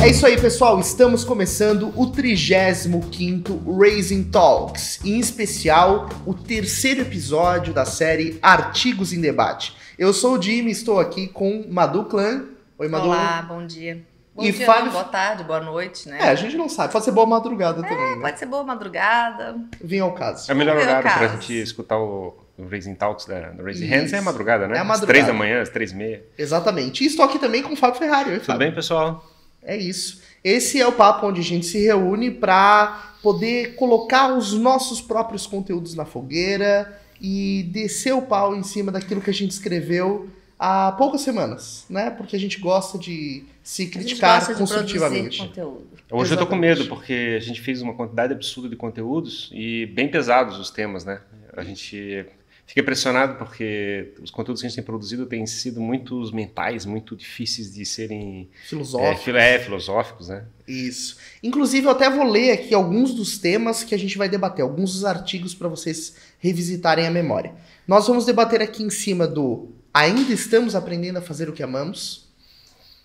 É isso aí, pessoal. Estamos começando o 35º Raising Talks, em especial o terceiro episódio da série Artigos em Debate. Eu sou o Jimmy, estou aqui com Madu Clan. Oi, Madu. Olá, bom dia. Bom E dia, Fábio... não, boa tarde, boa noite, né? A gente não sabe. Pode ser boa madrugada também, né? Pode ser boa madrugada. Vem ao caso. É o melhor Vem ao horário pra caso. gente escutar o Raising Talks da Raising Isso. Hands é a madrugada, né? É a Às madrugada. 3 da manhã, às 3h30. Exatamente. E estou aqui também com o Fábio Ferrari. Oi, Tudo Fábio. bem, pessoal? É isso. Esse é o papo onde a gente se reúne para poder colocar os nossos próprios conteúdos na fogueira e descer o pau em cima daquilo que a gente escreveu há poucas semanas, né? Porque a gente gosta de se criticar a gente gosta de construtivamente. produzir conteúdo. Hoje eu tô com Exatamente. medo, porque a gente fez uma quantidade absurda de conteúdos e bem pesados os temas, né? A gente fica impressionado porque os conteúdos que a gente tem produzido têm sido muito mentais, muito difíceis de serem Filosófico. filosóficos, né? Isso. Inclusive, eu até vou ler aqui alguns dos temas que a gente vai debater, alguns dos artigos para vocês revisitarem a memória. Nós vamos debater aqui em cima do Ainda Estamos Aprendendo a Fazer o que Amamos,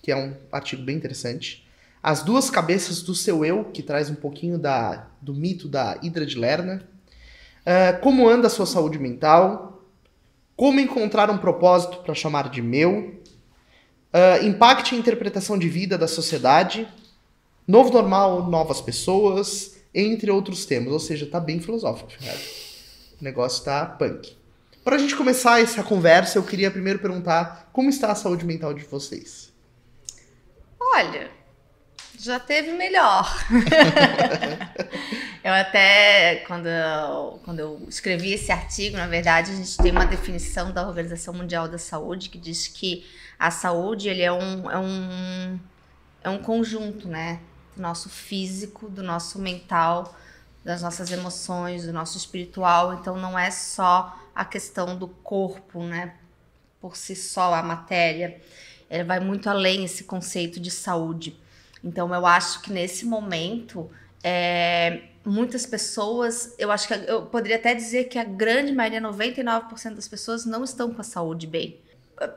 que é um artigo bem interessante. As Duas Cabeças do Seu Eu, que traz um pouquinho do mito da Hidra de Lerna. Como anda a sua saúde mental? Como encontrar um propósito para chamar de meu? Impacto e interpretação de vida da sociedade. Novo normal, novas pessoas, entre outros temas. Ou seja, tá bem filosófico, cara. O negócio tá punk. Pra gente começar essa conversa, eu queria primeiro perguntar como está a saúde mental de vocês? Olha, já teve melhor. Eu até, quando eu escrevi esse artigo, na verdade, a gente tem uma definição da Organização Mundial da Saúde que diz que a saúde ele é um conjunto, né? Do nosso físico, do nosso mental, das nossas emoções, do nosso espiritual. Então, não é só a questão do corpo, né? Por si só, a matéria. Ela vai muito além esse conceito de saúde. Então, eu acho que nesse momento, muitas pessoas, eu poderia até dizer que a grande maioria, 99% das pessoas não estão com a saúde bem.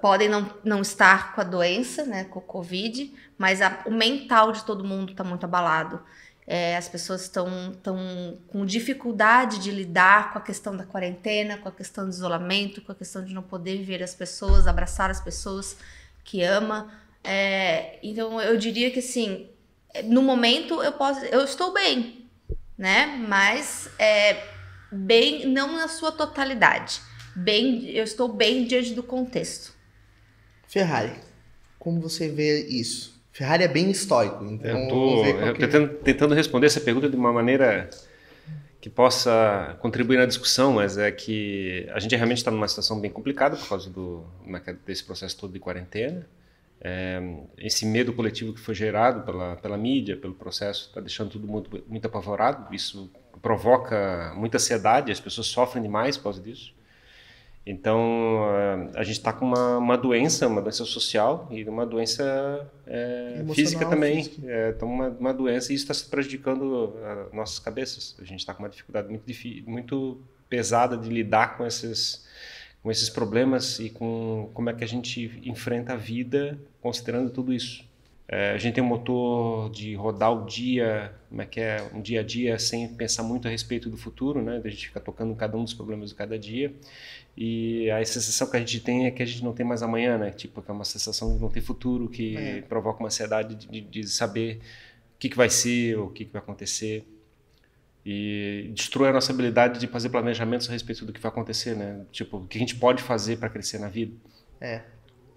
Podem não estar com a doença, né, com o Covid, mas o mental de todo mundo está muito abalado. As pessoas estão com dificuldade de lidar com a questão da quarentena, com a questão do isolamento, com a questão de não poder ver as pessoas, abraçar as pessoas que ama. Então, eu diria que, assim, no momento eu estou bem, né? Mas bem, não na sua totalidade. Eu estou bem diante do contexto. Ferrari, como você vê isso? Ferrari é bem estoico, então Eu vamos ver qual tô tentando responder essa pergunta de uma maneira que possa contribuir na discussão, mas é que a gente realmente está numa situação bem complicada por causa desse processo todo de quarentena. Esse medo coletivo que foi gerado pela mídia, pelo processo, está deixando todo mundo muito apavorado. Isso provoca muita ansiedade, as pessoas sofrem demais por causa disso. Então, a gente está com uma doença social e uma doença física também. Então, uma doença e isso está se prejudicando as nossas cabeças. A gente está com uma dificuldade muito pesada de lidar com esses problemas e com como é que a gente enfrenta a vida considerando tudo isso. A gente tem um motor de rodar o dia, como é que é, um dia a dia, sem pensar muito a respeito do futuro, né? A gente fica tocando cada um dos problemas de cada dia. E a sensação que a gente tem é que a gente não tem mais amanhã, né? Tipo, que é uma sensação de não ter futuro, que provoca uma ansiedade de saber o que vai ser, o que vai acontecer. E destrói a nossa habilidade de fazer planejamentos a respeito do que vai acontecer, né? Tipo, o que a gente pode fazer para crescer na vida.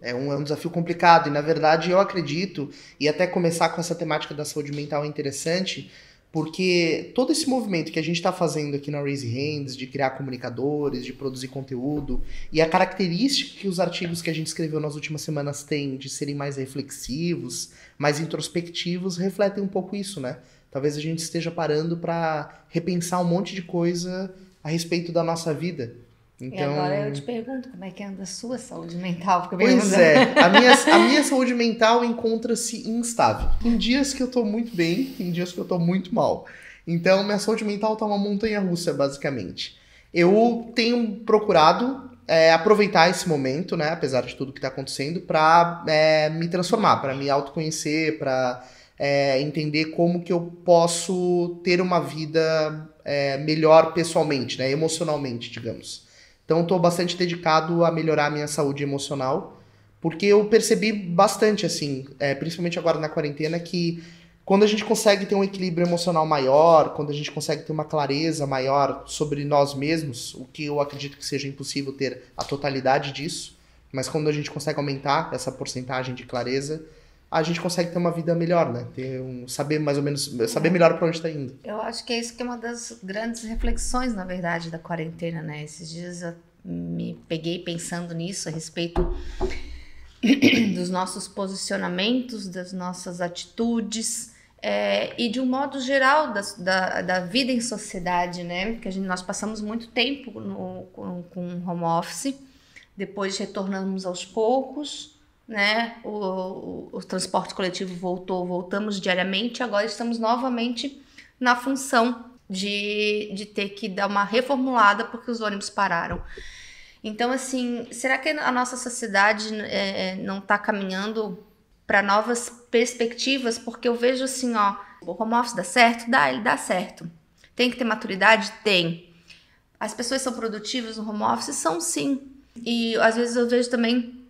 É um desafio complicado e, na verdade, eu acredito, e até começar com essa temática da saúde mental é interessante, porque todo esse movimento que a gente está fazendo aqui na Raise Hands, de criar comunicadores, de produzir conteúdo, e a característica que os artigos que a gente escreveu nas últimas semanas têm de serem mais reflexivos, mais introspectivos, refletem um pouco isso, né? Talvez a gente esteja parando para repensar um monte de coisa a respeito da nossa vida. Então... E agora eu te pergunto, como é que anda a sua saúde mental? Pois é, a minha saúde mental encontra-se instável. Tem dias que eu tô muito bem, tem dias que eu tô muito mal. Então, minha saúde mental tá uma montanha-russa, basicamente. Eu tenho procurado aproveitar esse momento, né, apesar de tudo que tá acontecendo, para me transformar, para me autoconhecer, para entender como que eu posso ter uma vida melhor pessoalmente, né? Emocionalmente, digamos. Então, estou bastante dedicado a melhorar a minha saúde emocional, porque eu percebi bastante, assim, principalmente agora na quarentena, que quando a gente consegue ter um equilíbrio emocional maior, quando a gente consegue ter uma clareza maior sobre nós mesmos, o que eu acredito que seja impossível ter a totalidade disso, mas quando a gente consegue aumentar essa porcentagem de clareza, a gente consegue ter uma vida melhor, né? Saber mais ou menos, saber melhor para onde está indo. Eu acho que é isso que é uma das grandes reflexões, na verdade, da quarentena, né? Esses dias eu me peguei pensando nisso, a respeito dos nossos posicionamentos, das nossas atitudes, e de um modo geral da vida em sociedade, né? Porque nós passamos muito tempo com home office, depois retornamos aos poucos, né? O transporte coletivo voltamos diariamente, agora estamos novamente na função de ter que dar uma reformulada porque os ônibus pararam. Então, assim, será que a nossa sociedade não está caminhando para novas perspectivas? Porque eu vejo assim, ó, o home office dá certo? Ele dá certo. Tem que ter maturidade? Tem. As pessoas são produtivas no home office? São, sim. E às vezes eu vejo também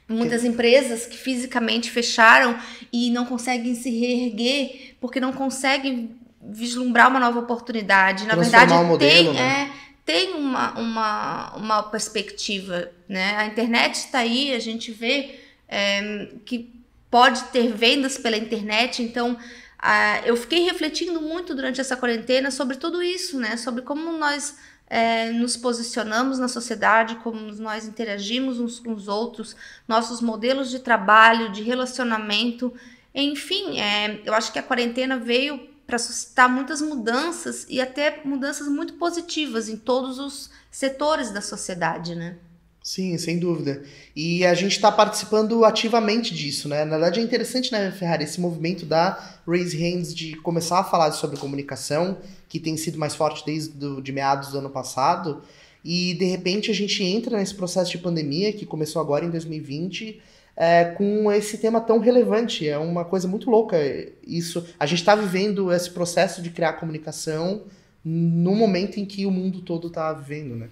muitas empresas que fisicamente fecharam e não conseguem se reerguer porque não conseguem vislumbrar uma nova oportunidade. Na verdade, um modelo, né? Tem uma perspectiva, né? A internet está aí, a gente vê que pode ter vendas pela internet, então eu fiquei refletindo muito durante essa quarentena sobre tudo isso, né? Sobre como nós nos posicionamos na sociedade, como nós interagimos uns com os outros, nossos modelos de trabalho, de relacionamento, enfim, eu acho que a quarentena veio para suscitar muitas mudanças e até mudanças muito positivas em todos os setores da sociedade, né? Sim, sem dúvida. E a gente está participando ativamente disso, né? Na verdade é interessante, né, Ferrari, esse movimento da Raise Hands de começar a falar sobre comunicação, que tem sido mais forte desde de meados do ano passado, e de repente a gente entra nesse processo de pandemia que começou agora em 2020, com esse tema tão relevante. É uma coisa muito louca isso. A gente está vivendo esse processo de criar comunicação no momento em que o mundo todo está vivendo, né?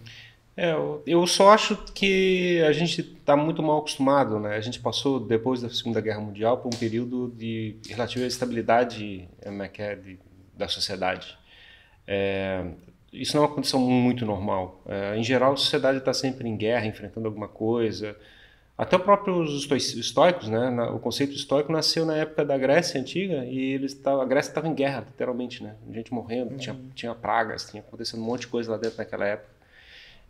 Eu só acho que a gente está muito mal acostumado, né? A gente passou, depois da Segunda Guerra Mundial, por um período de relativa estabilidade da sociedade. Isso não é uma condição muito normal. Em geral, a sociedade está sempre em guerra, enfrentando alguma coisa. Até os próprios estoicos, né? O conceito estoico nasceu na época da Grécia Antiga e a Grécia estava em guerra, literalmente, né? Gente morrendo, tinha pragas, tinha acontecendo um monte de coisa lá dentro naquela época.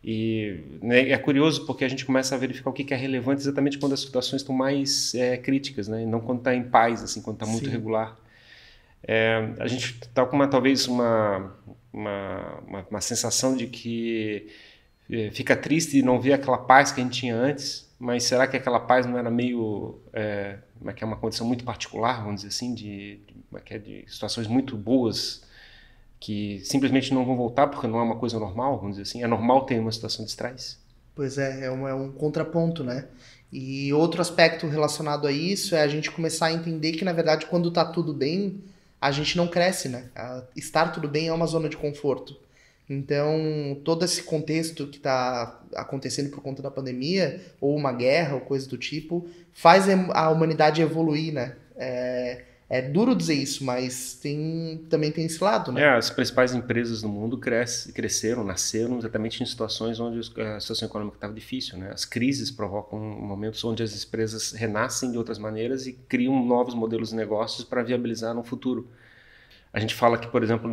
E né, é curioso porque a gente começa a verificar o que é relevante exatamente quando as situações estão mais críticas, né? E não quando está em paz, assim, quando está muito regular. A gente está com talvez uma sensação de que fica triste de não ver aquela paz que a gente tinha antes, mas será que aquela paz não era meio uma condição muito particular, vamos dizer assim, de situações muito boas que simplesmente não vão voltar porque não é uma coisa normal, vamos dizer assim? É normal ter uma situação de estresse? Pois é um contraponto, né? E outro aspecto relacionado a isso é a gente começar a entender que, na verdade, quando tá tudo bem, a gente não cresce, né? Estar tudo bem é uma zona de conforto. Então, todo esse contexto que está acontecendo por conta da pandemia, ou uma guerra, ou coisa do tipo, faz a humanidade evoluir, né? É duro dizer isso, mas também tem esse lado, né? As principais empresas do mundo nasceram exatamente em situações onde a situação econômica estava difícil, né? As crises provocam momentos onde as empresas renascem de outras maneiras e criam novos modelos de negócios para viabilizar no futuro. A gente fala que, por exemplo,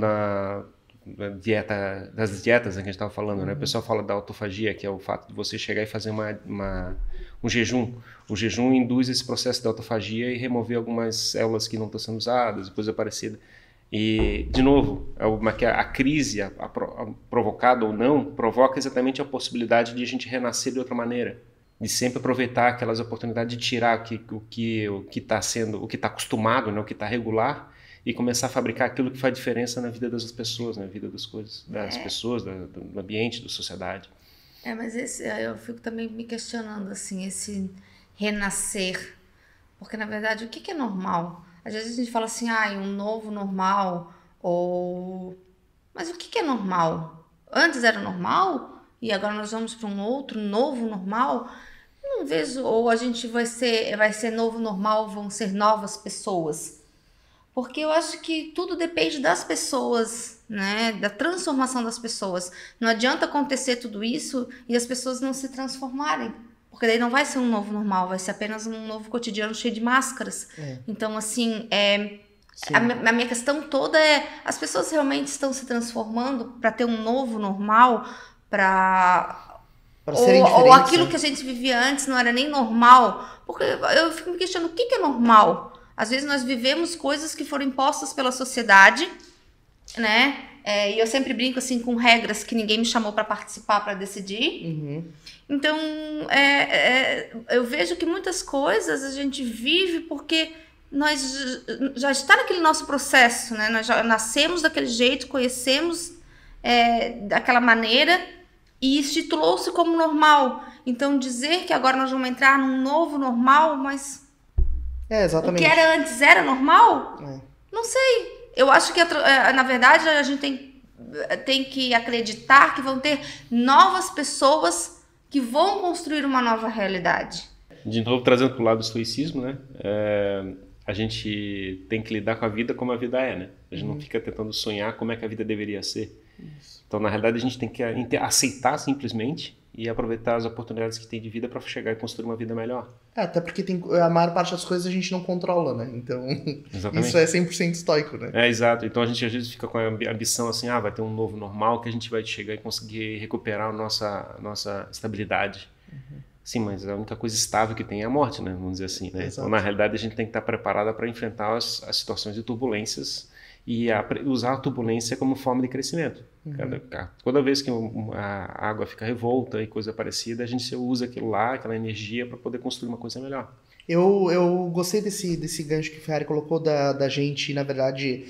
das dietas que a gente estava falando, né? O pessoal fala da autofagia, que é o fato de você chegar e fazer um jejum. O jejum induz esse processo da autofagia e remover algumas células que não estão sendo usadas, coisa parecida. E, de novo, a crise provocada ou não, provoca exatamente a possibilidade de a gente renascer de outra maneira. De sempre aproveitar aquelas oportunidades de tirar o que está acostumado, né? O que está regular, e começar a fabricar aquilo que faz diferença na vida das pessoas, na vida das coisas, das pessoas, do ambiente, da sociedade. Mas eu fico também me questionando, assim, esse renascer. Porque, na verdade, o que é normal? Às vezes a gente fala assim, um novo normal, mas o que é normal? Antes era normal e agora nós vamos para um outro novo normal? Não vejo, ou a gente vai ser novo normal, vão ser novas pessoas. Porque eu acho que tudo depende das pessoas, né? Da transformação das pessoas. Não adianta acontecer tudo isso e as pessoas não se transformarem. Porque daí não vai ser um novo normal, vai ser apenas um novo cotidiano cheio de máscaras. Então, assim, a minha questão toda as pessoas realmente estão se transformando para ter um novo normal, ou aquilo que a gente vivia antes não era nem normal. Porque eu fico me questionando, o que é normal? Às vezes nós vivemos coisas que foram impostas pela sociedade, né? E eu sempre brinco assim com regras que ninguém me chamou para participar, para decidir. Uhum. Então, eu vejo que muitas coisas a gente vive porque nós já está naquele nosso processo, né? Nós já nascemos daquele jeito, conhecemos daquela maneira e estipulou-se como normal. Então, dizer que agora nós vamos entrar num novo normal, mas exatamente. O que era antes era normal? Não sei. Eu acho que, na verdade, a gente tem que acreditar que vão ter novas pessoas que vão construir uma nova realidade. De novo, trazendo para o lado do estoicismo, né? A gente tem que lidar com a vida como a vida é, né? A gente não fica tentando sonhar como é que a vida deveria ser. Isso. Então, na realidade, a gente tem que aceitar simplesmente e aproveitar as oportunidades que tem de vida para chegar e construir uma vida melhor. Até porque a maior parte das coisas a gente não controla, né? Então, exatamente. Isso é 100% estoico, né? Exato. Então, a gente às vezes fica com a ambição assim, vai ter um novo normal que a gente vai chegar e conseguir recuperar a nossa estabilidade. Sim, mas a única coisa estável que tem é a morte, né? Vamos dizer assim, né? Então, na realidade, a gente tem que estar preparado para enfrentar as situações de turbulências e usar a turbulência como forma de crescimento. Toda vez que a água fica revolta e coisa parecida, a gente usa aquilo lá, aquela energia para poder construir uma coisa melhor. Eu gostei desse gancho que o Ferrari colocou da gente, na verdade,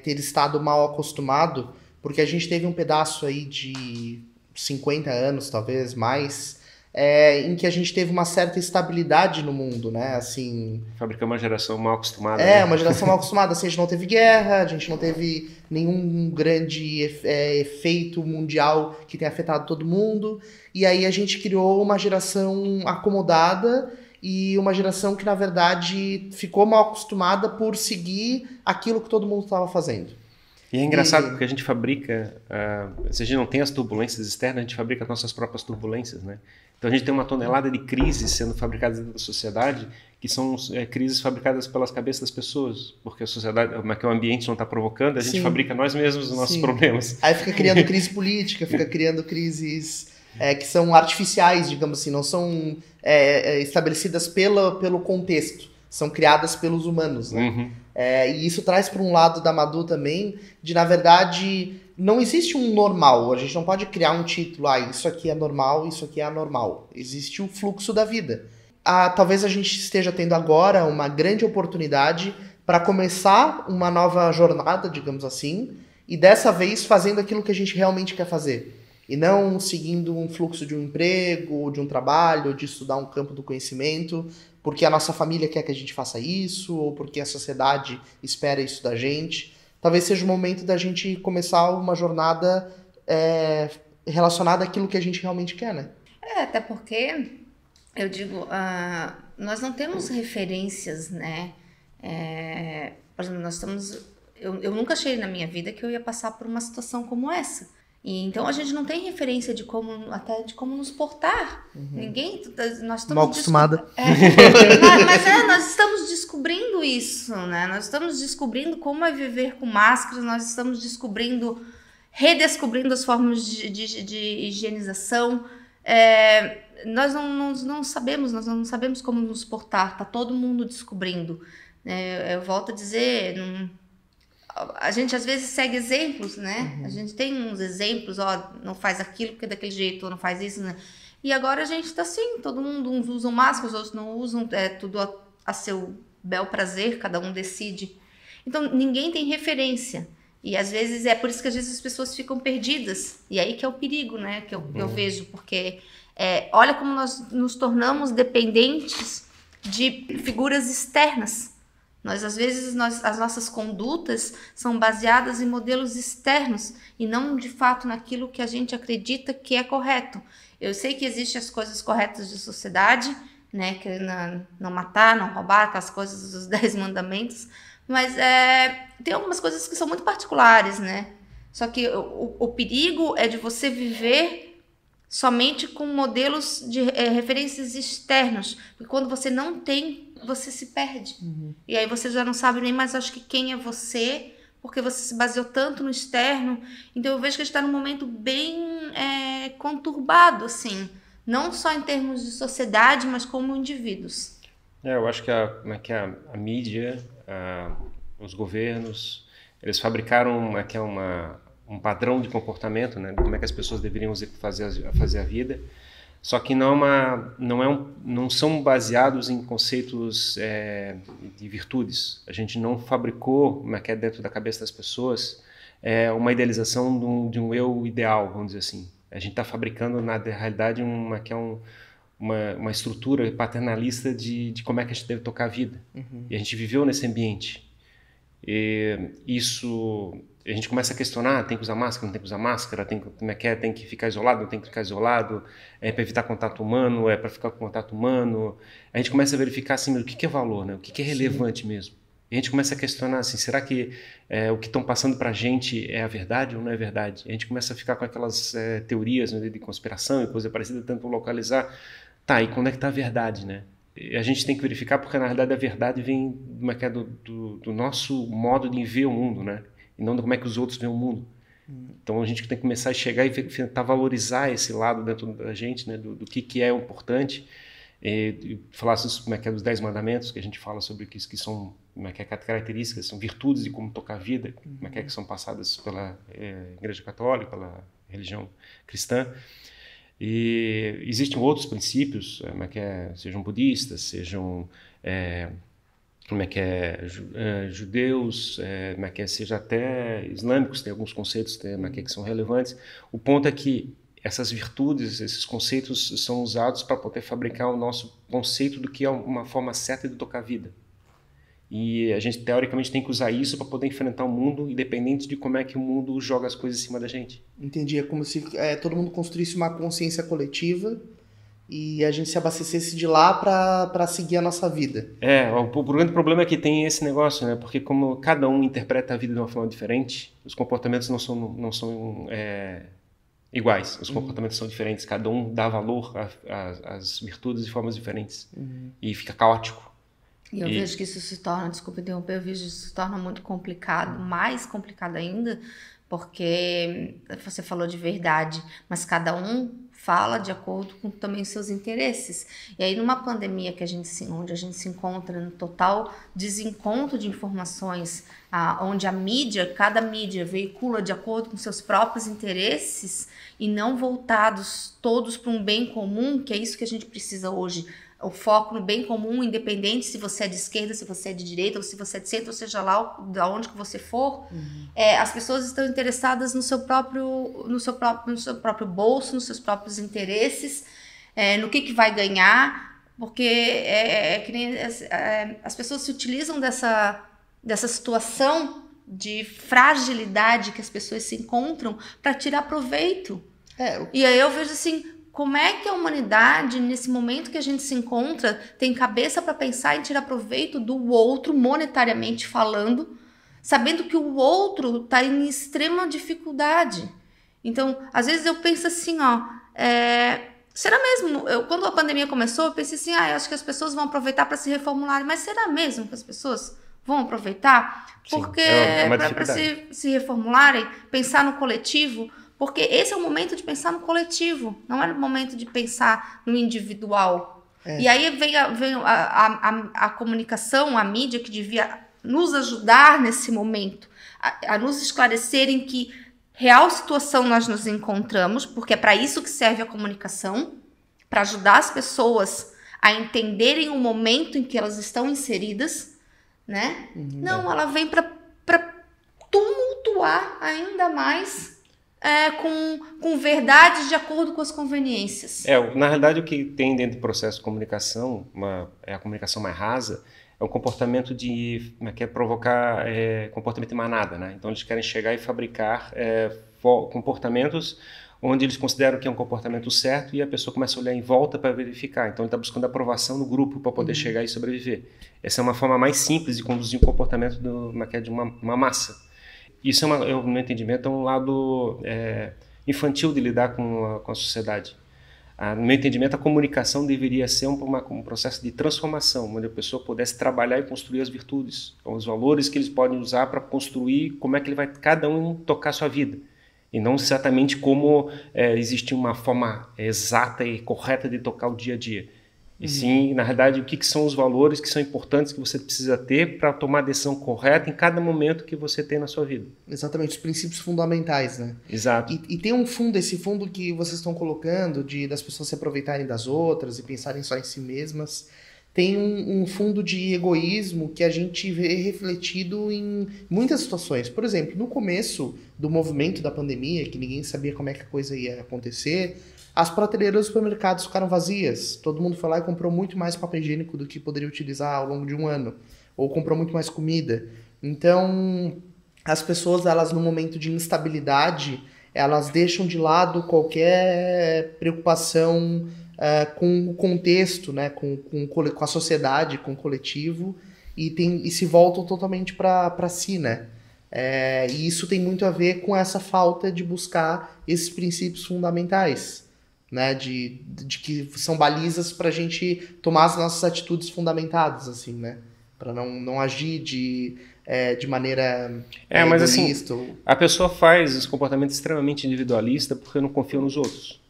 ter estado mal acostumado, porque a gente teve um pedaço aí de 50 anos, talvez mais, em que a gente teve uma certa estabilidade no mundo, né? Assim, fabricamos uma geração mal acostumada. Né? Uma geração mal acostumada. Assim, a gente não teve guerra, a gente não teve nenhum grande efeito mundial que tenha afetado todo mundo. E aí a gente criou uma geração acomodada e uma geração que, na verdade, ficou mal acostumada por seguir aquilo que todo mundo estava fazendo. E é engraçado porque a gente fabrica, se a gente não tem as turbulências externas, a gente fabrica as nossas próprias turbulências, né? Então a gente tem uma tonelada de crises sendo fabricadas dentro da sociedade, que são crises fabricadas pelas cabeças das pessoas, porque a sociedade, que o ambiente não está provocando, a gente fabrica nós mesmos os nossos problemas. Aí fica criando crise política, fica criando crises que são artificiais, digamos assim, não são estabelecidas pelo contexto, são criadas pelos humanos, né? E isso traz para um lado da Madu também, de na verdade não existe um normal, a gente não pode criar um título, isso aqui é normal, isso aqui é anormal. Existe o fluxo da vida. Talvez a gente esteja tendo agora uma grande oportunidade para começar uma nova jornada, digamos assim, e dessa vez fazendo aquilo que a gente realmente quer fazer. E não seguindo um fluxo de um emprego, de um trabalho, de estudar um campo do conhecimento, porque a nossa família quer que a gente faça isso, ou porque a sociedade espera isso da gente. Talvez seja o momento da gente começar uma jornada relacionada àquilo que a gente realmente quer, né? Até porque, eu digo, nós não temos referências, né? Por exemplo, eu nunca achei na minha vida que eu ia passar por uma situação como essa. E então a gente não tem referência de como nos portar. Nós estamos mal acostumada. Nós estamos descobrindo isso, né? Nós estamos descobrindo como é viver com máscaras, nós estamos redescobrindo as formas de higienização. Nós não sabemos como nos portar, tá todo mundo descobrindo. Eu volto a dizer, a gente às vezes segue exemplos, né? A gente tem uns exemplos, não faz aquilo porque é daquele jeito, ou não faz isso, né? E agora a gente tá assim, todo mundo, uns usam máscaras, outros não usam, tudo a seu bel prazer, cada um decide. Então ninguém tem referência. E às vezes por isso que às vezes as pessoas ficam perdidas. E aí que é o perigo, né? Que eu vejo, porque olha como nós nos tornamos dependentes de figuras externas. Às vezes, as nossas condutas são baseadas em modelos externos e não, de fato, naquilo que a gente acredita que é correto. Eu sei que existem as coisas corretas de sociedade, né, que não matar, não roubar, aquelas coisas dos 10 mandamentos, mas tem algumas coisas que são muito particulares, né? Só que o perigo é de você viver somente com modelos de referências externos, porque quando você não tem, você se perde. E aí você já não sabe nem mais, acho que, quem é você, porque você se baseou tanto no externo. Então eu vejo que a gente está num momento bem conturbado, assim, não só em termos de sociedade, mas como indivíduos. Eu acho que a mídia, os governos, eles fabricaram um padrão de comportamento, né, de como é que as pessoas deveriam fazer a vida, só que não são baseados em conceitos de virtudes. A gente não fabricou, dentro da cabeça das pessoas, uma idealização de um eu ideal, vamos dizer assim. A gente está fabricando, na realidade, uma estrutura paternalista de como é que a gente deve tocar a vida. E a gente viveu nesse ambiente. E isso, a gente começa a questionar: tem que usar máscara, não tem que usar máscara, tem que ficar isolado, não tem que ficar isolado, é para evitar contato humano, é para ficar com contato humano. A gente começa a verificar assim, o que é valor, né? O que é relevante mesmo. E a gente começa a questionar assim, será que o que estão passando para a gente é a verdade ou não é verdade? A gente começa a ficar com aquelas teorias, né, de conspiração e coisa parecida, tentando localizar, tá, e quando é que está a verdade, né? E a gente tem que verificar, porque na realidade a verdade vem do nosso modo de ver o mundo, né? E não de como é que os outros veem o mundo. Então a gente tem que começar a chegar e tentar valorizar esse lado dentro da gente, né? Do que é importante. E falar dos 10 mandamentos, que a gente fala sobre que são características, são virtudes de como tocar a vida, que são passadas pela Igreja Católica, pela religião cristã. E existem outros princípios, sejam budistas, sejam judeus, seja até islâmicos, tem alguns conceitos que são relevantes. O ponto é que essas virtudes, esses conceitos são usados para poder fabricar o nosso conceito do que é uma forma certa de tocar a vida. E a gente, teoricamente, tem que usar isso para poder enfrentar o mundo, independente de como é que o mundo joga as coisas em cima da gente. Entendi. É como se todo mundo construísse uma consciência coletiva e a gente se abastecesse de lá para seguir a nossa vida. O grande problema é que tem esse negócio, né? Porque como cada um interpreta a vida de uma forma diferente, os comportamentos não são iguais. Os comportamentos são diferentes. Cada um dá valor às virtudes de formas diferentes. E fica caótico. E eu vejo que isso se torna, desculpa interromper, eu vejo que isso se torna muito complicado, mais complicado ainda, porque você falou de verdade, mas cada um fala de acordo com também os seus interesses. E aí numa pandemia onde a gente se encontra no total desencontro de informações, onde cada mídia veicula de acordo com seus próprios interesses e não voltados todos para um bem comum, que é isso que a gente precisa hoje. O foco no bem comum, independente se você é de esquerda, se você é de direita, ou se você é de centro, ou seja lá de onde que você for, as pessoas estão interessadas no seu próprio bolso, nos seus próprios interesses, no que vai ganhar, porque que nem as pessoas se utilizam dessa situação de fragilidade que as pessoas se encontram para tirar proveito. E aí eu vejo assim, como é que a humanidade, nesse momento que a gente se encontra, tem cabeça para pensar em tirar proveito do outro, monetariamente falando, sabendo que o outro está em extrema dificuldade? Então, às vezes eu penso assim, será mesmo? Quando a pandemia começou, eu pensei assim, eu acho que as pessoas vão aproveitar para se reformular, mas será mesmo que as pessoas vão aproveitar? Porque para se reformularem, pensar no coletivo. Porque esse é o momento de pensar no coletivo, não é o momento de pensar no individual. E aí vem a comunicação, a mídia, que devia nos ajudar nesse momento, a nos esclarecer em que real situação nós nos encontramos, porque é para isso que serve a comunicação, para ajudar as pessoas a entenderem o momento em que elas estão inseridas, né? Não, ela vem para tumultuar ainda mais com verdades de acordo com as conveniências. Na realidade, o que tem dentro do processo de comunicação, a comunicação mais rasa, um comportamento de quer provocar comportamento em manada, né? Então eles querem chegar e fabricar comportamentos onde eles consideram que é um comportamento certo e a pessoa começa a olhar em volta para verificar. Então ele está buscando aprovação no grupo para poder chegar e sobreviver. Essa é uma forma mais simples de conduzir o comportamento de uma massa. Isso no meu entendimento, é um lado infantil de lidar com a sociedade. No meu entendimento, a comunicação deveria ser um processo de transformação, onde a pessoa pudesse trabalhar e construir as virtudes, os valores que eles podem usar para construir como é que ele vai cada um tocar a sua vida. E não exatamente como existe uma forma exata e correta de tocar o dia a dia. E sim, na realidade, o que são os valores que são importantes que você precisa ter para tomar a decisão correta em cada momento que você tem na sua vida. Exatamente, os princípios fundamentais, né? Exato. E tem um fundo, esse fundo que vocês estão colocando, das pessoas se aproveitarem das outras e pensarem só em si mesmas, tem um fundo de egoísmo que a gente vê refletido em muitas situações. Por exemplo, no começo do movimento da pandemia, que ninguém sabia como é que a coisa ia acontecer, as prateleiras dos supermercados ficaram vazias. Todo mundo foi lá e comprou muito mais papel higiênico do que poderia utilizar ao longo de um ano. Ou comprou muito mais comida. Então, as pessoas, elas no momento de instabilidade, elas deixam de lado qualquer preocupação com o contexto, né? com a sociedade, com o coletivo, e se voltam totalmente para si, né? E isso tem muito a ver com essa falta de buscar esses princípios fundamentais, né? De que são balizas para a gente tomar as nossas atitudes fundamentadas, assim, né? Para não agir de maneira mas egoísta. Assim, a pessoa faz esse comportamento extremamente individualista porque não confia nos outros.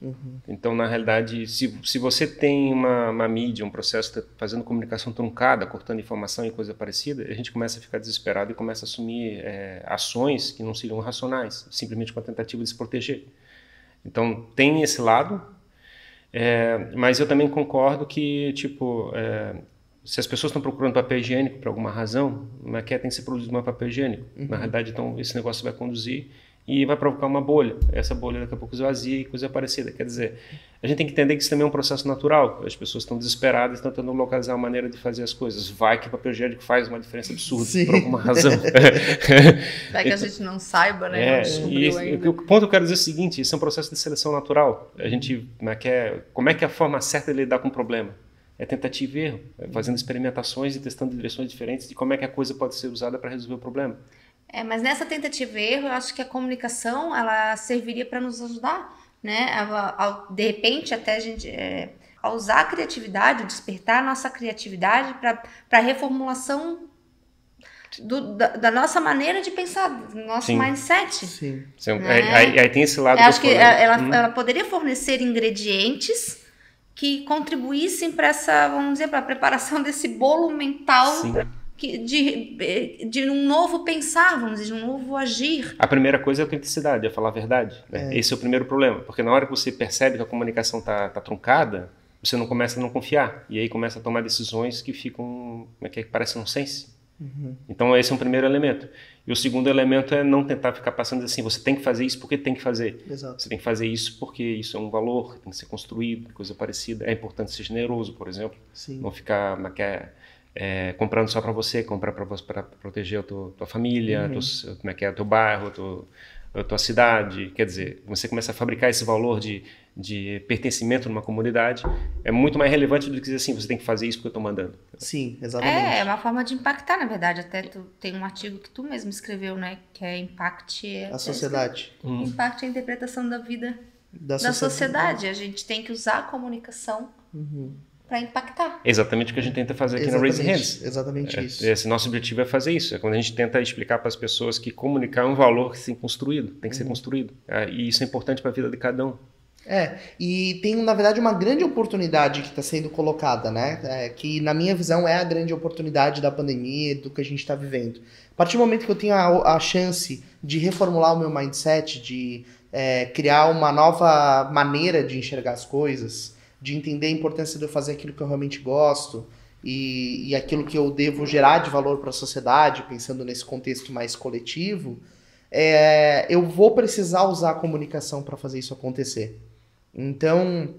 Então, na realidade, se você tem uma mídia, um processo fazendo comunicação truncada, cortando informação e coisa parecida, a gente começa a ficar desesperado e começa a assumir ações que não seriam racionais, simplesmente com a tentativa de se proteger. Então, tem esse lado, mas eu também concordo que, se as pessoas estão procurando papel higiênico por alguma razão, tem que ser produzido mais papel higiênico. Na realidade, então, esse negócio vai conduzir e vai provocar uma bolha. Essa bolha daqui a pouco esvazia e coisa parecida. Quer dizer, a gente tem que entender que isso também é um processo natural. As pessoas estão desesperadas, estão tentando localizar uma maneira de fazer as coisas. Vai que o papel higiênico faz uma diferença absurda, por alguma razão. Vai que a gente não saiba, né? O ponto que eu quero dizer é o seguinte, isso é um processo de seleção natural. A gente, como é que é a forma certa de lidar com o problema? É tentativa e erro, fazendo experimentações e testando direções diferentes de como é que a coisa pode ser usada para resolver o problema. Mas nessa tentativa e erro, eu acho que a comunicação, ela serviria para nos ajudar, né? De repente, até a gente, ao usar a criatividade, despertar a nossa criatividade para a reformulação da nossa maneira de pensar, do nosso mindset. Sim. Né? Aí tem esse lado. Eu acho que ela poderia fornecer ingredientes que contribuíssem para essa, vamos dizer, para a preparação desse bolo mental de um novo pensar, vamos dizer, de um novo agir. A primeira coisa é a autenticidade, é falar a verdade. Né? Esse é o primeiro problema, porque na hora que você percebe que a comunicação tá truncada, você não começa a não confiar, e aí começa a tomar decisões que ficam, que parecem nonsense. Então esse é um primeiro elemento. E o segundo elemento é não tentar ficar passando assim, você tem que fazer isso porque tem que fazer. Exato. Você tem que fazer isso porque isso é um valor, tem que ser construído, coisa parecida. É importante ser generoso, por exemplo. Sim. Não ficar comprando só para você, comprar para proteger a tua família, o teu bairro, a tua cidade. Quer dizer, você começa a fabricar esse valor de pertencimento numa comunidade, é muito mais relevante do que dizer assim, você tem que fazer isso porque eu estou mandando. Sim, exatamente. É uma forma de impactar, na verdade. Até tu tem um artigo que tu mesmo escreveu, né? Que é Impacte a sociedade. Impacte a interpretação da vida da sociedade. A gente tem que usar a comunicação para impactar. Exatamente o que a gente tenta fazer aqui na Raising Hands. Exatamente isso. Esse nosso objetivo é fazer isso. É quando a gente tenta explicar para as pessoas que comunicar é um valor que tem que ser construído. E isso é importante para a vida de cada um. E tem, na verdade, uma grande oportunidade que está sendo colocada, né? Que, na minha visão, é a grande oportunidade da pandemia, do que a gente está vivendo. A partir do momento que eu tenho a chance de reformular o meu mindset, de criar uma nova maneira de enxergar as coisas, de entender a importância de eu fazer aquilo que eu realmente gosto e aquilo que eu devo gerar de valor para a sociedade, pensando nesse contexto mais coletivo, eu vou precisar usar a comunicação para fazer isso acontecer. Então,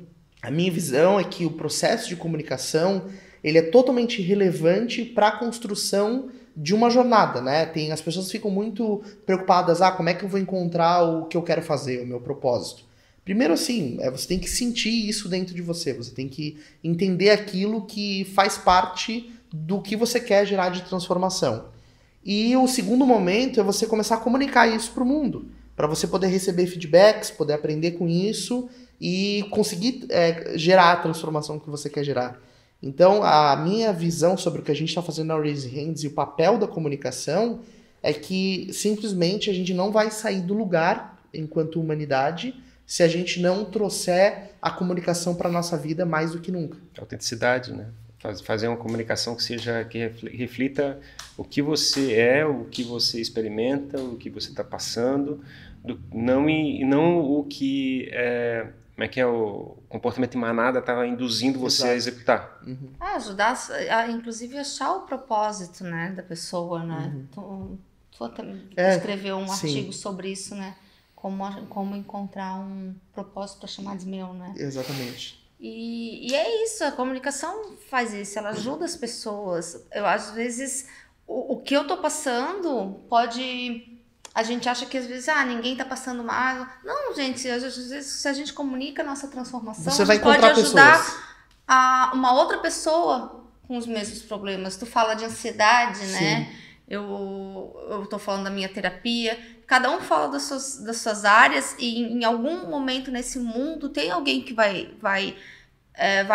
a minha visão é que o processo de comunicação, ele é totalmente relevante para a construção de uma jornada, né? As pessoas ficam muito preocupadas, como é que eu vou encontrar o que eu quero fazer, o meu propósito? Primeiro, assim, você tem que sentir isso dentro de você, você tem que entender aquilo que faz parte do que você quer gerar de transformação. E o segundo momento é você começar a comunicar isso para o mundo, para você poder receber feedbacks, poder aprender com isso e conseguir gerar a transformação que você quer gerar. Então, a minha visão sobre o que a gente está fazendo na Raise Hands e o papel da comunicação é que simplesmente a gente não vai sair do lugar enquanto humanidade se a gente não trouxer a comunicação para a nossa vida mais do que nunca. Autenticidade, né? Fazer uma comunicação que reflita o que você é, o que você experimenta, o que você está passando, não o que como é que o comportamento em manada está induzindo você a executar. Uhum. Ajudar a, inclusive, achar o propósito, né, da pessoa, né? Uhum. Tu escreveu um artigo sobre isso, né? Como encontrar um propósito para chamar de meu, né? Exatamente. E é isso, a comunicação faz isso, ela ajuda as pessoas. Às vezes, o que eu tô passando pode... A gente acha que às vezes, ninguém tá passando mal. Não, gente, às vezes se a gente comunica a nossa transformação, você vai pode ajudar pessoas. Uma outra pessoa com os mesmos problemas. Tu fala de ansiedade, sim, né? Eu tô falando da minha terapia. Cada um fala das suas áreas e em algum momento nesse mundo tem alguém que vai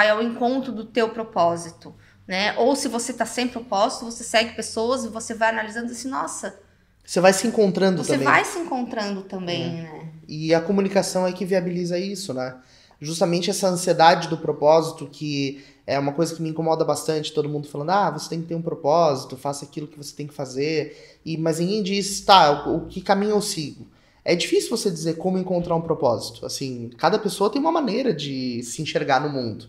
ao encontro do teu propósito, né? Ou se você tá sem propósito, você segue pessoas e você vai analisando assim, nossa... Você vai se encontrando também. Você vai se encontrando também, né? E a comunicação é que viabiliza isso, né? Justamente essa ansiedade do propósito, que é uma coisa que me incomoda bastante, todo mundo falando, você tem que ter um propósito, faça aquilo que você tem que fazer, mas ninguém diz, o que caminho eu sigo? É difícil você dizer como encontrar um propósito. Assim, cada pessoa tem uma maneira de se enxergar no mundo.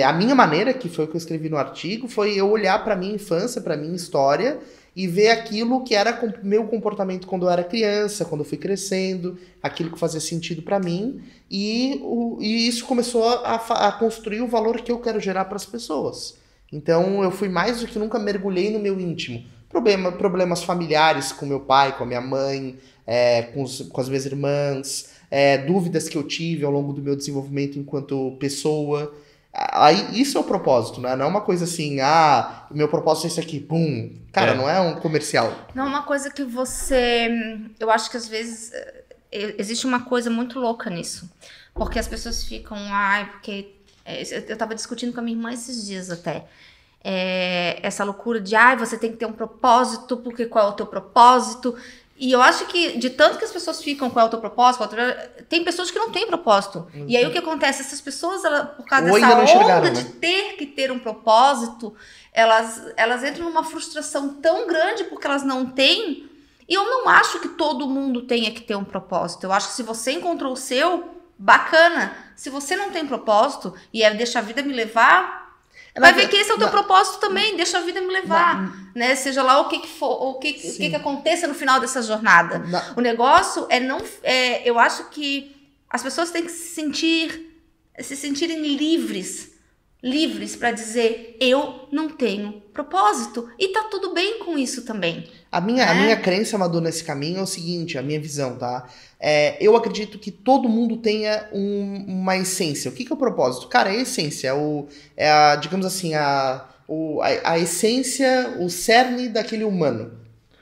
A minha maneira, que foi o que eu escrevi no artigo, foi eu olhar para minha infância, para minha história, e ver aquilo que era meu comportamento quando eu era criança, quando eu fui crescendo, aquilo que fazia sentido para mim, e isso começou a construir o valor que eu quero gerar para as pessoas. Então eu fui mais do que nunca, mergulhei no meu íntimo. Problemas familiares com meu pai, com a minha mãe, com as minhas irmãs, dúvidas que eu tive ao longo do meu desenvolvimento enquanto pessoa. Aí, isso é o propósito, né? Não é uma coisa assim, o meu propósito é isso aqui, pum. Cara, não é um comercial. Não é uma coisa que você... Eu acho que às vezes existe uma coisa muito louca nisso. Porque as pessoas ficam, porque... Eu tava discutindo com a minha irmã esses dias até. Essa loucura de, você tem que ter um propósito, porque qual é o teu propósito? E eu acho que, de tanto que as pessoas ficam com o teu propósito, tem pessoas que não têm propósito. Uhum. E aí o que acontece? Essas pessoas, por causa dessa onda de ter que ter um propósito, elas entram numa frustração tão grande porque elas não têm. E eu não acho que todo mundo tenha que ter um propósito. Eu acho que se você encontrou o seu, bacana. Se você não tem propósito e deixa a vida me levar... Vai ver que esse é o teu propósito também, deixa a vida me levar, né? Seja lá o que for, o que aconteça no final dessa jornada. O negócio eu acho que as pessoas têm que se sentirem livres para dizer, eu não tenho propósito. E tá tudo bem com isso também. A minha crença, Madu, nesse caminho é o seguinte, a minha visão, tá? Eu acredito que todo mundo tenha uma essência. O que é o propósito? Cara, a essência, digamos assim, a essência, o cerne daquele humano.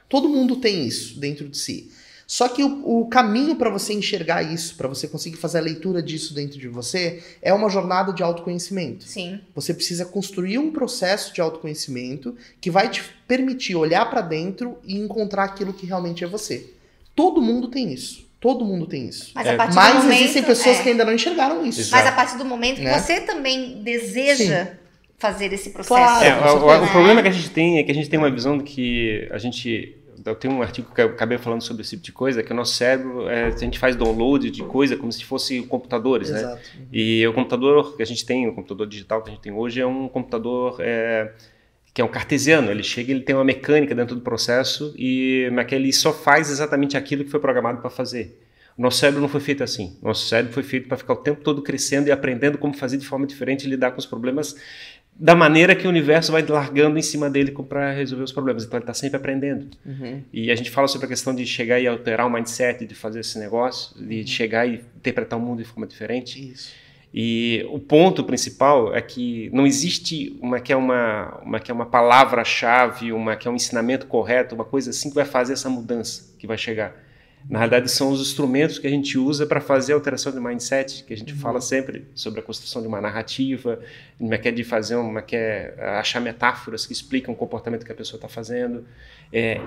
Todo mundo tem isso dentro de si. Só que o caminho para você enxergar isso, para você conseguir fazer a leitura disso dentro de você, é uma jornada de autoconhecimento. Sim. Você precisa construir um processo de autoconhecimento que vai te permitir olhar para dentro e encontrar aquilo que realmente é você. Todo mundo tem isso. Todo mundo tem isso. Mas, a partir do momento, existem pessoas que ainda não enxergaram isso. Exato. Mas a partir do momento que você também deseja fazer esse processo. Claro, o problema que a gente tem é que a gente tem uma visão de que eu tenho um artigo que eu acabei falando sobre esse tipo de coisa, que o nosso cérebro, a gente faz download de coisa como se fosse computadores, né? Exato. E o computador que a gente tem, o computador digital que a gente tem hoje é um computador que é um cartesiano. Ele chega, ele tem uma mecânica dentro do processo mas que ele só faz exatamente aquilo que foi programado para fazer. O nosso cérebro não foi feito assim. O nosso cérebro foi feito para ficar o tempo todo crescendo e aprendendo como fazer de forma diferente e lidar com os problemas da maneira que o universo vai largando em cima dele para resolver os problemas. Então ele está sempre aprendendo. E a gente fala sobre a questão de chegar e alterar o mindset, de fazer esse negócio, de chegar e interpretar o mundo de forma diferente. Isso. E o ponto principal é que não existe uma palavra-chave, que é um ensinamento correto, uma coisa assim que vai fazer essa mudança que vai chegar. Na realidade, são os instrumentos que a gente usa para fazer a alteração de mindset, que a gente fala sempre sobre a construção de uma narrativa, de fazer achar metáforas que explicam o comportamento que a pessoa está fazendo.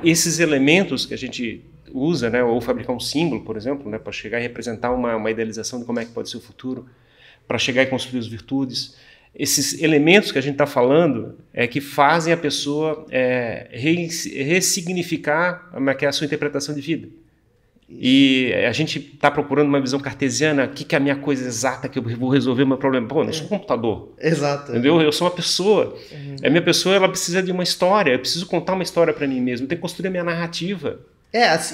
Esses elementos que a gente usa, né, ou fabricar um símbolo, por exemplo, né, para chegar e representar uma idealização de como é que pode ser o futuro, para chegar e construir as virtudes. Esses elementos que a gente está falando que fazem a pessoa ressignificar a sua interpretação de vida. E a gente está procurando uma visão cartesiana, o que é a minha coisa exata que eu vou resolver o meu problema? Pô, eu não sou um computador. Exato. Entendeu? Eu sou uma pessoa. A minha pessoa, ela precisa de uma história, eu preciso contar uma história para mim mesmo, eu tenho que construir a minha narrativa.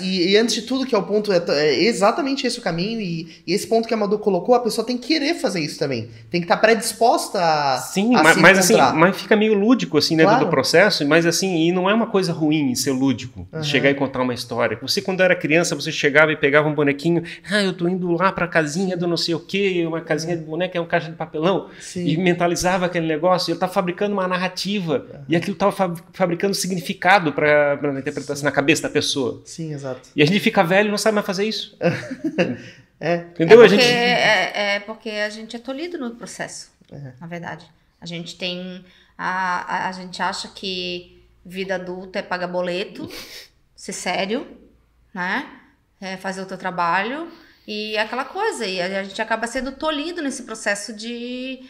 E antes de tudo, que é o ponto, é exatamente esse o caminho, e esse ponto que a Madu colocou, a pessoa tem que querer fazer isso também. Tem que estar predisposta a Sim, a se mas assim, encontrar. mas fica meio lúdico assim dentro Claro. do processo, mas assim, e não é uma coisa ruim ser lúdico, chegar e contar uma história. Você, quando era criança, você chegava e pegava um bonequinho, eu tô indo lá pra casinha do não sei o quê, uma casinha de boneca, é uma caixa de papelão, Sim. e mentalizava aquele negócio, e ele tá fabricando uma narrativa, e aquilo tava fabricando significado para interpretação na cabeça da pessoa. Sim, exato. E a gente fica velho e não sabe mais fazer isso. É. Entendeu? Porque a gente é tolhido no processo, na verdade. A gente tem... A gente acha que vida adulta é pagar boleto, ser sério, né? Fazer o teu trabalho e aquela coisa. E a gente acaba sendo tolhido nesse processo de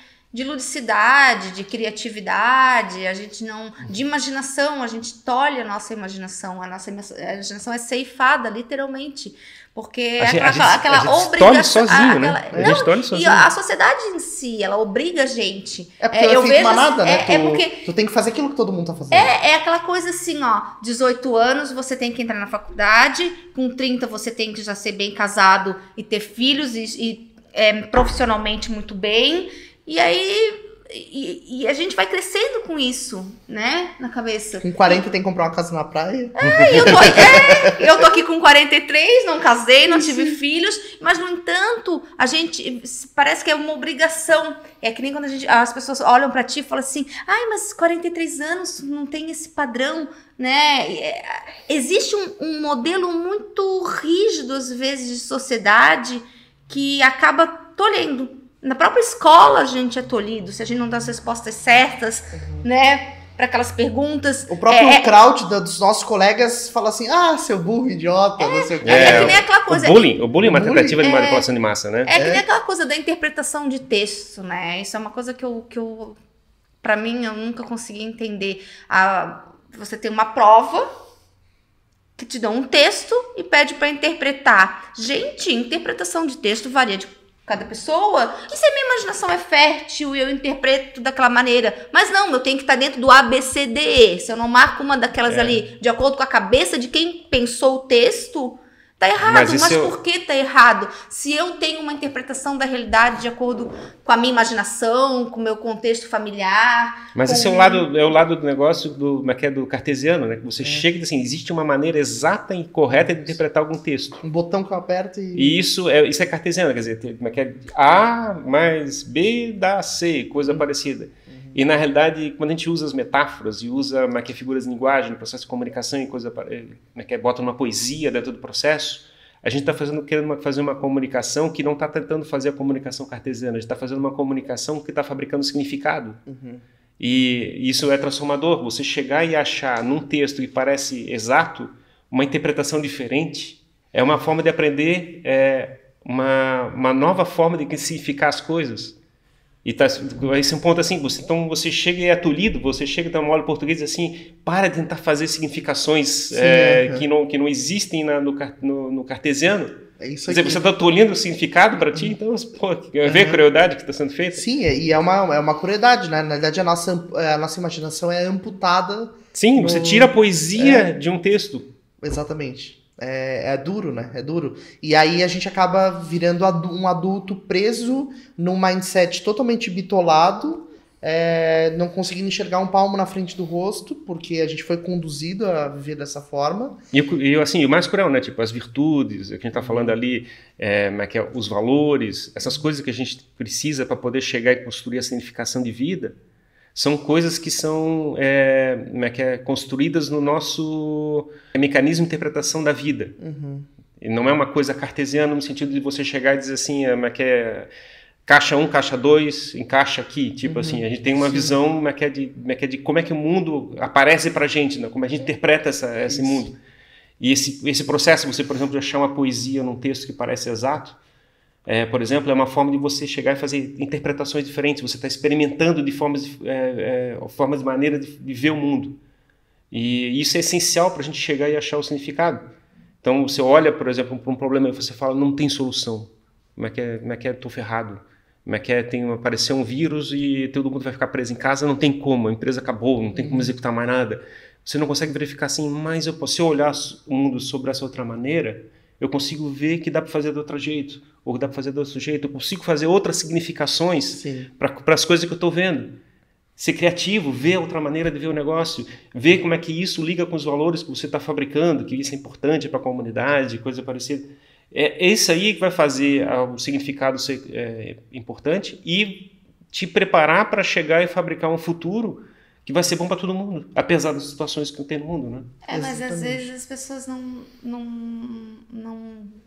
ludicidade, de criatividade, a gente não... De imaginação, a gente tolhe a nossa imaginação. A nossa imaginação é ceifada, literalmente. Porque aquela obrigação... sozinho, né? A gente tolhe sozinho. E a sociedade em si, ela obriga a gente. É porque eu vejo manada, né? Porque tu tem que fazer aquilo que todo mundo tá fazendo. é aquela coisa assim, 18 anos você tem que entrar na faculdade, com 30 você tem que já ser bem casado e ter filhos e profissionalmente muito bem. E aí e a gente vai crescendo com isso, né? Na cabeça. Com 40 tem que comprar uma casa na praia. Eu tô aqui com 43, não casei, não tive filhos, mas no entanto, a gente parece que é uma obrigação. É que nem quando as pessoas olham pra ti e falam assim: mas 43 anos não tem esse padrão, né? Existe um modelo muito rígido, às vezes, de sociedade que acaba tolhendo. Na própria escola a gente é tolhido, se a gente não dá as respostas certas, né, para aquelas perguntas. O próprio crowd dos nossos colegas fala assim: seu burro, idiota, não sei o quê. É que nem aquela coisa. O bullying é uma tentativa de manipulação de massa, né? É que nem aquela coisa da interpretação de texto, né? Isso é uma coisa que eu para mim, eu nunca consegui entender. Você tem uma prova que te dá um texto e pede para interpretar. Gente, interpretação de texto varia de cada pessoa. E se a minha imaginação é fértil e eu interpreto daquela maneira? Mas não, eu tenho que estar dentro do ABCDE. Se eu não marco uma daquelas ali de acordo com a cabeça de quem pensou o texto, tá errado. Mas por que tá errado? Se eu tenho uma interpretação da realidade de acordo com a minha imaginação, com o meu contexto familiar... Mas esse é o lado do negócio do cartesiano, né? Que você chega e diz assim, existe uma maneira exata e correta de interpretar algum texto. Um botão que eu aperto e isso é cartesiano, quer dizer, A mais B dá C, coisa parecida. E, na realidade, quando a gente usa as metáforas e usa figuras de linguagem no processo de comunicação e bota uma poesia dentro do processo, a gente está querendo fazer uma comunicação que não está tentando fazer a comunicação cartesiana, a gente está fazendo uma comunicação que está fabricando significado. E isso é transformador. Você chegar e achar num texto que parece exato uma interpretação diferente é uma forma de aprender uma nova forma de significar as coisas. E esse é um ponto assim, então você chega e é tolhido, você chega e dá uma aula em português assim, para de tentar fazer significações que não existem no cartesiano. É isso. Quer dizer, você está tolhendo o significado para ti, então, vê a crueldade que está sendo feita? Sim, e é uma crueldade, né? Na verdade, a nossa imaginação é amputada. Sim, você tira a poesia de um texto. Exatamente. É duro, né? É duro. E aí a gente acaba virando um adulto preso num mindset totalmente bitolado, não conseguindo enxergar um palmo na frente do rosto, porque a gente foi conduzido a viver dessa forma. E assim, o mais cruel, né? Tipo, as virtudes, o que a gente tá falando ali, os valores, essas coisas que a gente precisa para poder chegar e construir a significação de vida, são coisas que são construídas no nosso mecanismo de interpretação da vida. E não é uma coisa cartesiana no sentido de você chegar e dizer assim, caixa 1, caixa 2, encaixa aqui. Tipo assim, a gente tem uma visão de como é que o mundo aparece pra gente, né? Como a gente interpreta esse mundo. E esse processo, você, por exemplo, achar uma poesia num texto que parece exato, por exemplo, é uma forma de você chegar e fazer interpretações diferentes. Você está experimentando de formas de maneira de ver o mundo. E isso é essencial para a gente chegar e achar o significado. Então, você olha, por exemplo, para um problema e você fala, não tem solução. Como é que estou ferrado? Como é que apareceu um vírus e todo mundo vai ficar preso em casa? Não tem como, a empresa acabou, não tem como executar mais nada. Você não consegue verificar assim, mas se eu olhar o mundo sobre essa outra maneira, eu consigo ver que dá para fazer de outro jeito, ou dá para fazer de outro jeito, eu consigo fazer outras significações para as coisas que eu estou vendo. Ser criativo, ver outra maneira de ver o negócio, ver como é que isso liga com os valores que você está fabricando, que isso é importante para a comunidade, coisa parecida. É isso aí que vai fazer o significado ser importante e te preparar para chegar e fabricar um futuro que vai ser bom para todo mundo, apesar das situações que tem no mundo, né? Mas às vezes as pessoas não,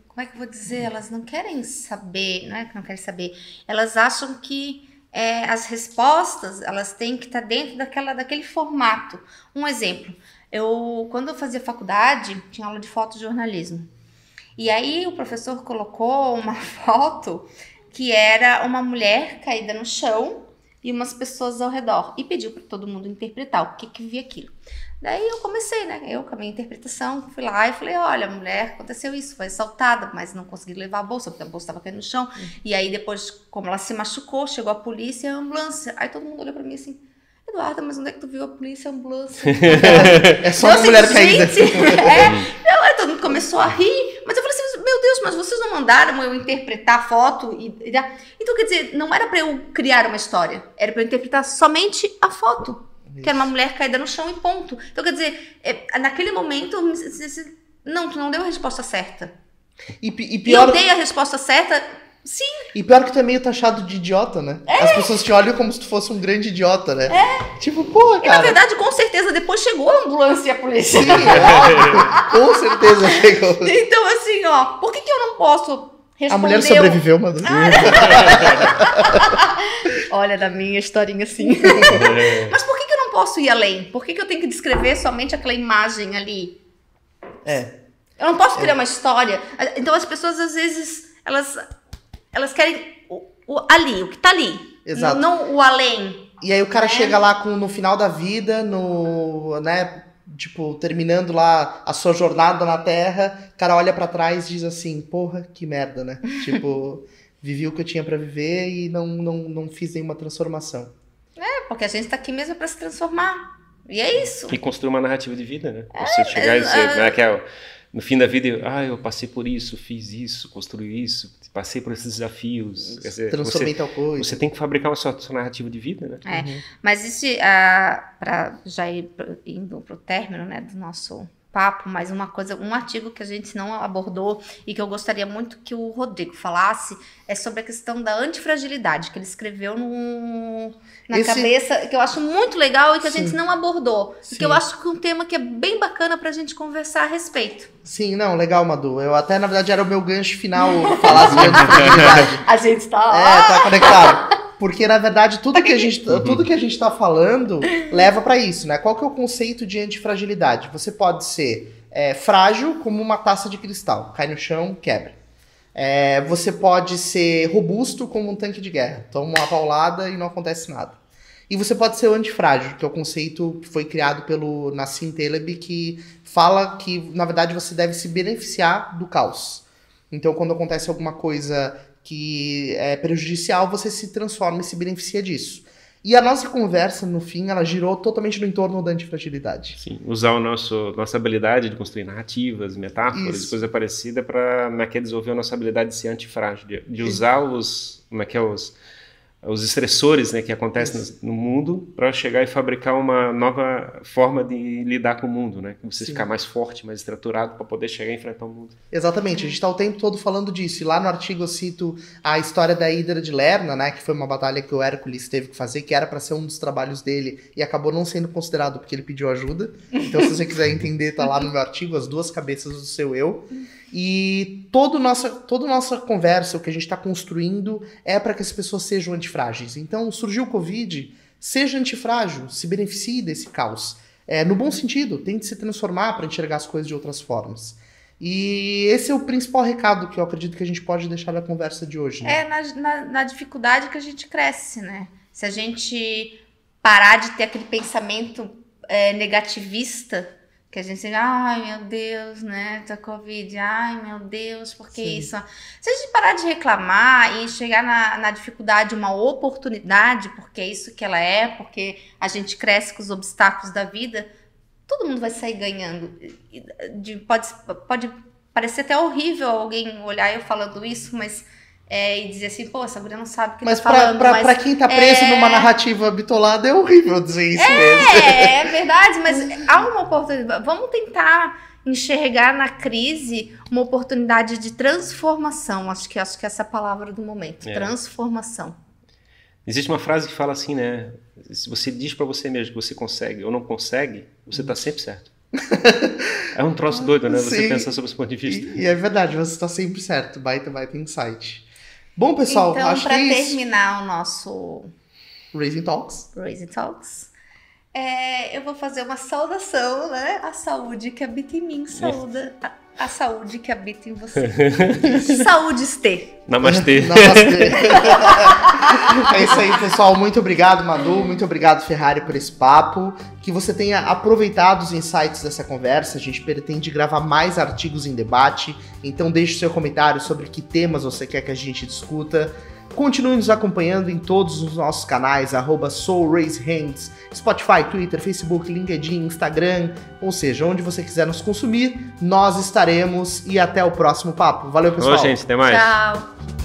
como é que eu vou dizer? Elas não querem saber, não é que não querem saber, elas acham que as respostas, elas têm que estar dentro daquele formato. Um exemplo, quando eu fazia faculdade, tinha aula de fotojornalismo. E aí o professor colocou uma foto que era uma mulher caída no chão e umas pessoas ao redor. E pediu para todo mundo interpretar o que via aquilo. Daí eu comecei, né? Eu com a minha interpretação, fui lá e falei, olha, a mulher, aconteceu isso, foi assaltada, mas não consegui levar a bolsa, porque a bolsa estava caindo no chão. E aí depois, como ela se machucou, chegou a polícia e a ambulância. Aí todo mundo olhou para mim assim, Eduarda, mas onde é que tu viu a polícia e a ambulância? É só uma mulher caída. Aí todo mundo começou a rir, mas eu falei assim, meu Deus, mas vocês não mandaram eu interpretar a foto? Então, quer dizer, não era para eu criar uma história, era para eu interpretar somente a foto, que era uma mulher caída no chão e ponto. Então, quer dizer, naquele momento, tu não deu a resposta certa. E pior... eu dei a resposta certa... Sim. E pior que tu é meio taxado de idiota, né? As pessoas te olham como se tu fosse um grande idiota, né? Tipo, porra, cara. E na verdade, com certeza, depois chegou a ambulância e a polícia. Sim, óbvio. Com certeza chegou. Então, assim, por que eu não posso responder? A mulher sobreviveu, mano. Olha, da minha historinha assim. Mas por que eu não posso ir além? Por que eu tenho que descrever somente aquela imagem ali? Eu não posso criar uma história. Então, as pessoas, às vezes, elas querem o que tá ali. Exato. Não o além. E aí o cara chega lá no final da vida, né, tipo, terminando lá a sua jornada na Terra, o cara olha pra trás e diz assim, porra, que merda, né? Tipo, vivi o que eu tinha pra viver e não fiz nenhuma transformação. Porque a gente tá aqui mesmo pra se transformar. E é isso. E construir uma narrativa de vida, né? Você chegar e dizer, no fim da vida, eu passei por isso, fiz isso, construí isso, passei por esses desafios. Quer dizer, transformei tal coisa. Você tem que fabricar uma sua narrativa de vida, né? Mas isso, para já ir indo pro término, né, do nosso papo, mas um artigo que a gente não abordou e que eu gostaria muito que o Rodrigo falasse é sobre a questão da antifragilidade, que ele escreveu na cabeça, que eu acho muito legal e que a gente não abordou. Que eu acho que é um tema que é bem bacana pra gente conversar a respeito. Sim, não, legal, Madu. Eu até, na verdade, era o meu gancho final falar sobre antifragilidade. A gente tá... tá conectado. Porque, na verdade, tudo que a gente tá falando leva para isso, né? Qual que é o conceito de antifragilidade? Você pode ser frágil como uma taça de cristal. Cai no chão, quebra. Você pode ser robusto como um tanque de guerra. Toma uma paulada e não acontece nada. E você pode ser antifrágil, que é o conceito que foi criado pelo Nassim Taleb, que fala que, na verdade, você deve se beneficiar do caos. Então, quando acontece alguma coisa que é prejudicial, você se transforma e se beneficia disso. E a nossa conversa, no fim, ela girou totalmente no entorno da antifragilidade. Sim, usar nossa habilidade de construir narrativas, metáforas, coisa parecida para desenvolver a nossa habilidade de ser antifrágil, de usar os estressores, né, que acontecem no mundo, para chegar e fabricar uma nova forma de lidar com o mundo, né? Você ficar mais forte, mais estruturado para poder chegar e enfrentar o mundo. Exatamente, a gente está o tempo todo falando disso. E lá no artigo eu cito a história da Hidra de Lerna, né, que foi uma batalha que o Hércules teve que fazer, que era para ser um dos trabalhos dele e acabou não sendo considerado porque ele pediu ajuda. Então, se você quiser entender, tá lá no meu artigo, As Duas Cabeças do Seu Eu. E toda nossa conversa, o que a gente está construindo é para que as pessoas sejam antifrágeis. Então, surgiu o Covid, seja antifrágil, se beneficie desse caos. No bom sentido, tente se transformar para enxergar as coisas de outras formas. E esse é o principal recado que eu acredito que a gente pode deixar da conversa de hoje. Né? Na dificuldade que a gente cresce, né? Se a gente parar de ter aquele pensamento negativista, que a gente diz, ai meu Deus, né, tá Covid, ai meu Deus, por que isso? Se a gente parar de reclamar e chegar na dificuldade uma oportunidade, porque é isso que ela é, porque a gente cresce com os obstáculos da vida, todo mundo vai sair ganhando. Pode parecer até horrível alguém olhar eu falando isso, mas... e dizer assim, pô, essa guria não sabe o que tá falando. Mas pra quem tá preso numa narrativa bitolada, é horrível dizer isso mesmo. É verdade, mas há uma oportunidade. Vamos tentar enxergar na crise uma oportunidade de transformação. Acho que essa é a palavra do momento. Transformação. Existe uma frase que fala assim, né? Se você diz pra você mesmo que você consegue ou não consegue, você tá sempre certo. É um troço doido, né? Você pensa sobre esse ponto de vista. E é verdade, você tá sempre certo. Baita insight. Bom, pessoal, então, acho que para terminar o nosso Raising Talks, eu vou fazer uma saudação, né? A saúde que habita em mim, saúda a saúde que habita em você. Saúde-ste. Namastê. Namastê. É isso aí, pessoal. Muito obrigado, Madu. Muito obrigado, Ferrari, por esse papo. Que você tenha aproveitado os insights dessa conversa. A gente pretende gravar mais artigos em debate. Então deixe seu comentário sobre que temas você quer que a gente discuta. Continue nos acompanhando em todos os nossos canais, @SoulRaiseHands, Spotify, Twitter, Facebook, LinkedIn, Instagram, ou seja, onde você quiser nos consumir, nós estaremos e até o próximo papo. Valeu, pessoal. Ô, gente, até mais. Tchau.